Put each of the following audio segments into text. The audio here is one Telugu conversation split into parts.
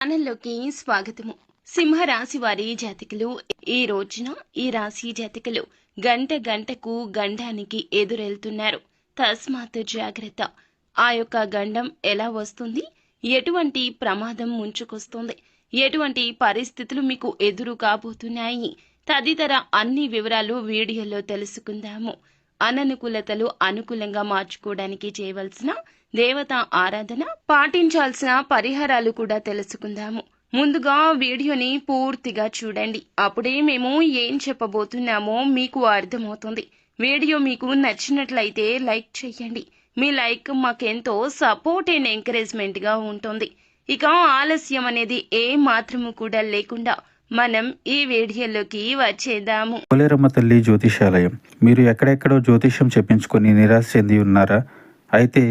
ఛానల్లోకి స్వాగతము. సింహరాశి వారి జాతకులు ఈ రోజున ఈ రాశి జాతకులు గంట గంటకు గండానికి ఎదురెళ్తున్నారు. తస్మాత్ జాగ్రత్త. ఆ యొక్క గండం ఎలా వస్తుంది, ఎటువంటి ప్రమాదం ముంచుకొస్తుంది, ఎటువంటి పరిస్థితులు మీకు ఎదురు కాబోతున్నాయి తదితర అన్ని వివరాలు వీడియోలో తెలుసుకుందాము. అననుకూలతలు అనుకూలంగా మార్చుకోవడానికి చేయవలసిన దేవతా ఆరాధన, పాటించాల్సిన పరిహారాలు కూడా తెలుసుకుందాము. ముందుగా వీడియోని పూర్తిగా చూడండి. అప్పుడే మేము ఏం చెప్పబోతున్నామో మీకు అర్థమవుతుంది. వీడియో మీకు నచ్చినట్లయితే లైక్ చేయండి. మీ లైక్ మాకెంతో సపోర్ట్ అండ్ ఎంకరేజ్మెంట్ గా ఉంటుంది. ఇక ఆలస్యం అనేది ఏ మాత్రము కూడా లేకుండా మనం ఈ వీడియోలోకి వచ్చేద్దాము. పోలేరమ్మ తల్లి జ్యోతిషాలయం. మీరు ఎక్కడెక్కడో జ్యోతిష్యం చెప్పించుకొని నిరాశ చెంది ఉన్నారా? అయితే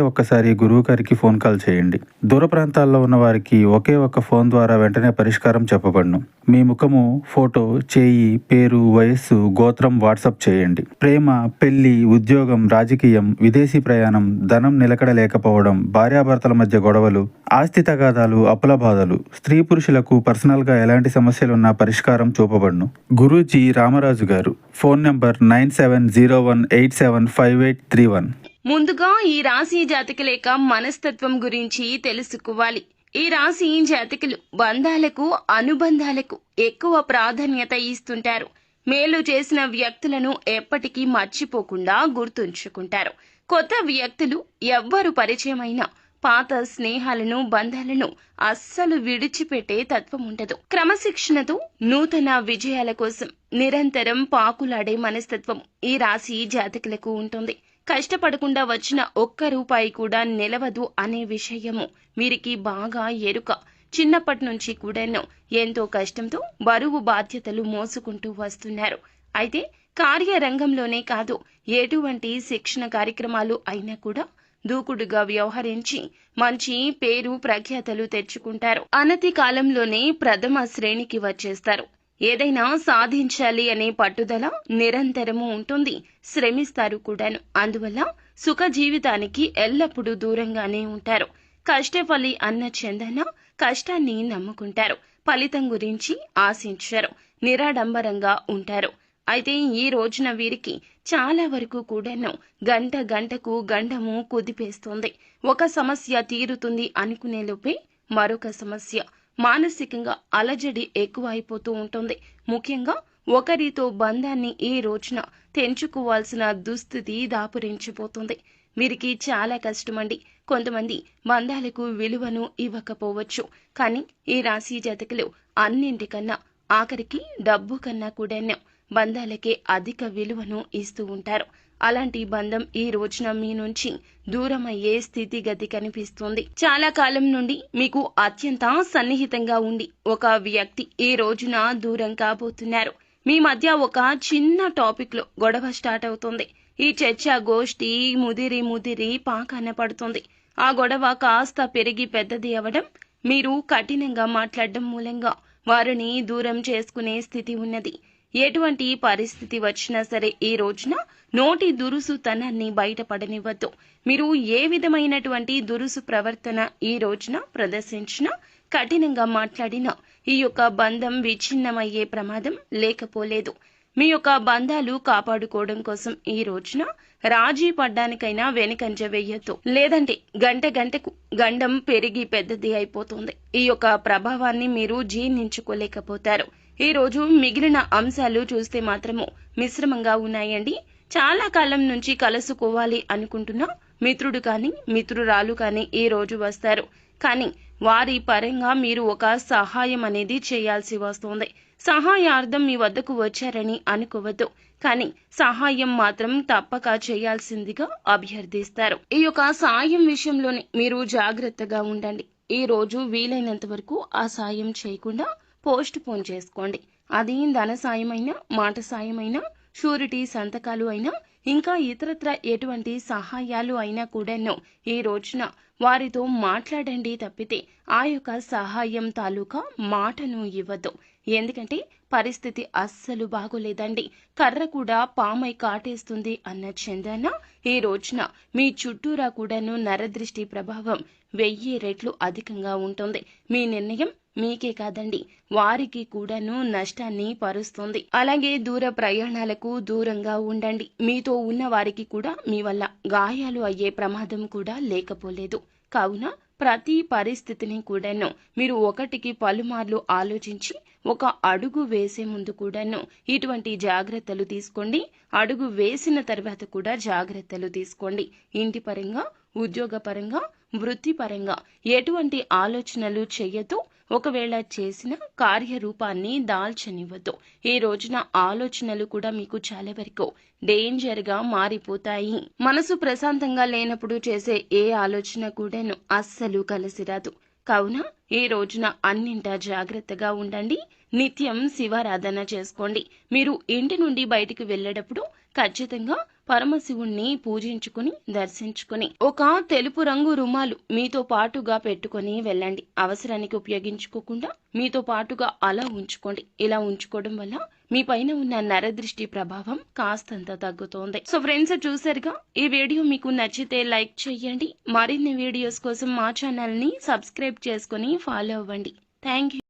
ఒక్కసారి గురువు గారికి ఫోన్ కాల్ చేయండి. దూర ప్రాంతాల్లో ఉన్న వారికి ఒకే ఒక్క ఫోన్ ద్వారా వెంటనే పరిష్కారం చెప్పబడును. మీ ముఖము, ఫోటో, చేయి, పేరు, వయస్సు, గోత్రం వాట్సాప్ చేయండి. ప్రేమ, పెళ్లి, ఉద్యోగం, రాజకీయం, విదేశీ ప్రయాణం, ధనం నిలకడ లేకపోవడం, భార్యాభర్తల మధ్య గొడవలు, ఆస్తి తగాదాలు, అప్పుల బాధలు, స్త్రీ పురుషులకు పర్సనల్ గా ఎలాంటి సమస్యలున్నా పరిష్కారం చూపబడును. గురూజీ రామరాజు గారు. Phone number 9701875831. ముందుగా ఈ రాశి జాతకుల యొక్క మనస్తత్వం గురించి తెలుసుకోవాలి. ఈ రాశి జాతకులు బంధాలకు, అనుబంధాలకు ఎక్కువ ప్రాధాన్యత ఇస్తుంటారు. మేలు చేసిన వ్యక్తులను ఎప్పటికీ మర్చిపోకుండా గుర్తుంచుకుంటారు. కొత్త వ్యక్తులు ఎవ్వరు పరిచయమైనా పాత స్నేహాలను, బంధాలను అస్సలు విడిచిపెట్టే తత్వం ఉండదు. క్రమశిక్షణతో నూతన విజయాల కోసం నిరంతరం పాకులాడే మనస్తత్వం ఈ రాశి జాతకులకు ఉంటుంది. కష్టపడకుండా వచ్చిన ఒక్క రూపాయి కూడా నిలవదు అనే విషయము వీరికి బాగా ఎరుక. చిన్నప్పటి నుంచి కూడాను ఎంతో కష్టంతో బరువు బాధ్యతలు మోసుకుంటూ వస్తున్నారు. అయితే కార్యరంగంలోనే కాదు, ఎటువంటి శిక్షణ కార్యక్రమాలు అయినా కూడా దూకుడుగా వ్యవహరించి మంచి పేరు ప్రఖ్యాతలు తెచ్చుకుంటారు. అనతి కాలంలోనే ప్రథమ శ్రేణికి వచ్చేస్తారు. ఏదైనా సాధించాలి అనే పట్టుదల నిరంతరము ఉంటుంది. శ్రమిస్తారు కూడాను. అందువల్ల సుఖ జీవితానికి ఎల్లప్పుడూ దూరంగానే ఉంటారు. కష్టఫలి అన్న చందన కష్టాన్ని నమ్ముకుంటారు. ఫలితం గురించి ఆశించారు. నిరాడంబరంగా ఉంటారు. అయితే ఈ రోజున వీరికి చాలా వరకు కూడాను గంట గంటకు గండము కుదిపేస్తుంది. ఒక సమస్య తీరుతుంది అనుకునే లోపే మరొక సమస్య. మానసికంగా అలజడి ఎక్కువ అయిపోతూ ఉంటుంది. ముఖ్యంగా ఒకరితో బంధాన్ని ఈ రోజున తెంచుకోవాల్సిన దుస్థితి దాపురించిపోతుంది. వీరికి చాలా కష్టమండి. కొంతమంది బంధాలకు విలువను ఇవ్వకపోవచ్చు. కానీ ఈ రాశి జాతకులు అన్నింటికన్నా, ఆఖరికి డబ్బు కన్నా కూడాను బంధాలకే అధిక విలువను ఇస్తూ ఉంటారు. అలాంటి బంధం ఈ రోజున మీ నుంచి దూరమయ్యే స్థితిగతి కనిపిస్తుంది. చాలా కాలం నుండి మీకు అత్యంత సన్నిహితంగా ఉండి ఒక వ్యక్తి ఈ రోజున దూరం కాబోతున్నారు. మీ మధ్య ఒక చిన్న టాపిక్ లో గొడవ స్టార్ట్ అవుతుంది. ఈ చర్చ గోష్ఠి ముదిరి పాకాన పడుతుంది. ఆ గొడవ కాస్త పెరిగి పెద్దది అవడం, మీరు కఠినంగా మాట్లాడడం మూలంగా వారిని దూరం చేసుకునే స్థితి ఉన్నది. ఎటువంటి పరిస్థితి వచ్చినా సరే ఈ రోజున నోటి దురుసుతనాన్ని బయటపడనివ్వద్దు. మీరు ఏ విధమైనటువంటి దురుసు ప్రవర్తన ఈ రోజున ప్రదర్శించినా, కఠినంగా మాట్లాడినా ఈ యొక్క బంధం విచ్ఛిన్నమయ్యే ప్రమాదం లేకపోలేదు. మీ యొక్క బంధాలు కాపాడుకోవడం కోసం ఈ రోజున రాజీ పడ్డానికైనా వెనుకంజ వేయొద్దు. లేదంటే గంట గంటకు గండం పెరిగి పెద్దది అయిపోతుంది. ఈ యొక్క ప్రభావాన్ని మీరు జీర్ణించుకోలేకపోతారు. ఈ రోజు మిగిలిన అంశాలు చూస్తే మాత్రము మిశ్రమంగా ఉన్నాయండి. చాలా కాలం నుంచి కలుసుకోవాలి అనుకుంటున్న మిత్రుడు కానీ, మిత్రురాలు కానీ ఈ రోజు వస్తారు. కానీ వారి పరంగా మీరు ఒక సహాయం అనేది చేయాల్సి వస్తుంది. సహాయార్థం మీ వద్దకు వచ్చారని అనుకోవద్దు. కానీ సహాయం మాత్రం తప్పక చేయాల్సిందిగా అభ్యర్థిస్తారు. ఈ యొక్క సాయం విషయంలోనే మీరు జాగ్రత్తగా ఉండండి. ఈ రోజు వీలైనంత వరకు ఆ సాయం చేయకుండా పోస్ట్ పోన్ చేసుకోండి. అది ధన సాయమైనా, మాట సాయమైనా, షూరిటీ సంతకాలు అయినా ఇంకా ఇతరత్ర ఎటువంటి సహాయాలు అయినా కూడాను ఈ రోజున వారితో మాట్లాడండి తప్పితే ఆ యొక్క సహాయం తాలూకా మాటను ఇవ్వద్దు. ఎందుకంటే పరిస్థితి అస్సలు బాగోలేదండి. కర్ర కూడా పామై కాటేస్తుంది అన్న చందాన ఈ రోజున మీ చుట్టూరా కూడాను నరదృష్టి ప్రభావం 1000 రెట్లు అధికంగా ఉంటుంది. మీ నిర్ణయం మీకే కాదండి, వారికి కూడాను నష్టాన్ని పరుస్తుంది. అలాగే దూర ప్రయాణాలకు దూరంగా ఉండండి. మీతో ఉన్న వారికి కూడా మీ వల్ల గాయాలు అయ్యే ప్రమాదం కూడా లేకపోలేదు. కావున ప్రతి పరిస్థితిని కూడాను మీరు ఒకటికి పలుమార్లు ఆలోచించి ఒక అడుగు వేసే ముందు కూడాను ఇటువంటి జాగ్రత్తలు తీసుకోండి. అడుగు వేసిన తర్వాత కూడా జాగ్రత్తలు తీసుకోండి. ఇంటి పరంగా, ఉద్యోగపరంగా, వృత్తిపరంగా ఎటువంటి ఆలోచనలు చేయొద్దు. ఒకవేళ చేసిన కార్యరూపాన్ని దాల్చనివ్వద్దు. ఈ రోజున ఆలోచనలు కూడా మీకు చాలా వరకు డేంజర్ గా మారిపోతాయి. మనసు ప్రశాంతంగా లేనప్పుడు చేసే ఏ ఆలోచన కూడాను అస్సలు కలిసిరాదు. కావున ఈ రోజున అన్నింటా జాగ్రత్తగా ఉండండి. నిత్యం శివారాధన చేసుకోండి. మీరు ఇంటి నుండి బయటికి వెళ్ళేటప్పుడు ఖచ్చితంగా పరమశివుణ్ణి పూజించుకుని దర్శించుకుని ఒక తెలుపు రంగు రుమాలు మీతో పాటుగా పెట్టుకుని వెళ్ళండి. అవసరానికి ఉపయోగించుకోకుండా మీతో పాటుగా అలా ఉంచుకోండి. ఇలా ఉంచుకోవడం వల్ల మీ పైన ఉన్న నరదృష్టి ప్రభావం కాస్తంత తగ్గుతోంది. సో ఫ్రెండ్స్, చూసారుగా, ఈ వీడియో మీకు నచ్చితే లైక్ చేయండి. మరిన్ని వీడియోస్ కోసం మా ఛానల్ ని సబ్స్క్రైబ్ చేసుకుని ఫాలో అవ్వండి. Thank you.